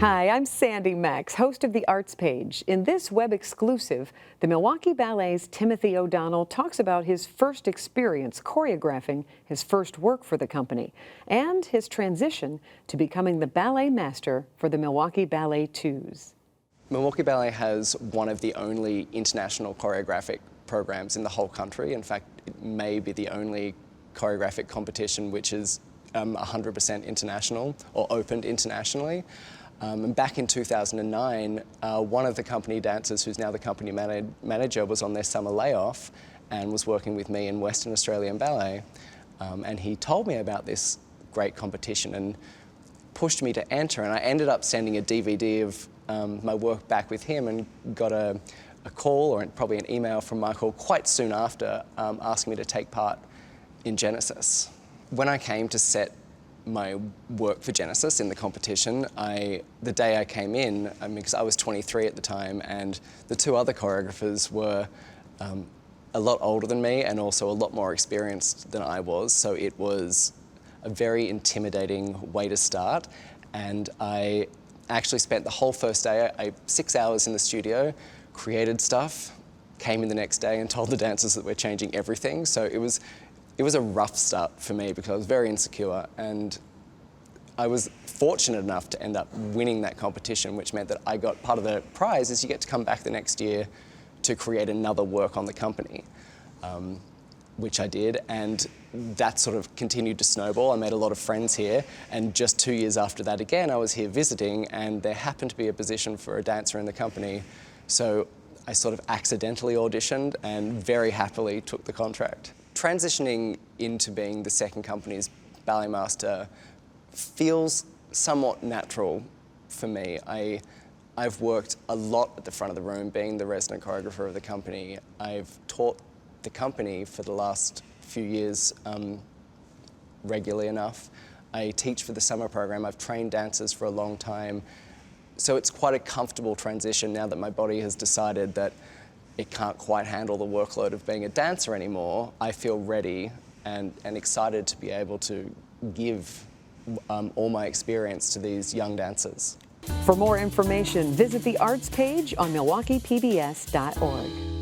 Hi, I'm Sandy Maxx, host of the Arts Page. In this web exclusive, the Milwaukee Ballet's Timothy O'Donnell talks about his first experience choreographing his first work for the company and his transition to becoming the ballet master for the Milwaukee Ballet IIs. Milwaukee Ballet has one of the only international choreographic programs in the whole country. In fact, it may be the only choreographic competition which is 100% international or opened internationally. And back in 2009, one of the company dancers, who's now the company manager, was on their summer layoff and was working with me in Western Australian Ballet. And he told me about this great competition and pushed me to enter. And I ended up sending a DVD of my work back with him and got a call or probably an email from Michael quite soon after asking me to take part in Genesis. When I came to set my work for Genesis in the competition, the day I came in, because I was 23 at the time, and the two other choreographers were a lot older than me and also a lot more experienced than I was, so it was a very intimidating way to start. And I actually spent the whole first day, 6 hours in the studio, created stuff, came in the next day and told the dancers that we're changing everything. So it was a rough start for me because I was very insecure, and I was fortunate enough to end up winning that competition, which meant that I got part of the prize is you get to come back the next year to create another work on the company, which I did, and that sort of continued to snowball. I made a lot of friends here, and just 2 years after that again, I was here visiting, and there happened to be a position for a dancer in the company, so I sort of accidentally auditioned and very happily took the contract. Transitioning into being the second company's Ballet Master feels somewhat natural for me. I've worked a lot at the front of the room, being the resident choreographer of the company. I've taught the company for the last few years regularly enough. I teach for the summer program. I've trained dancers for a long time. So it's quite a comfortable transition now that my body has decided that it can't quite handle the workload of being a dancer anymore. I feel ready and excited to be able to give all my experience to these young dancers. For more information, visit the Arts Page on MilwaukeePBS.org.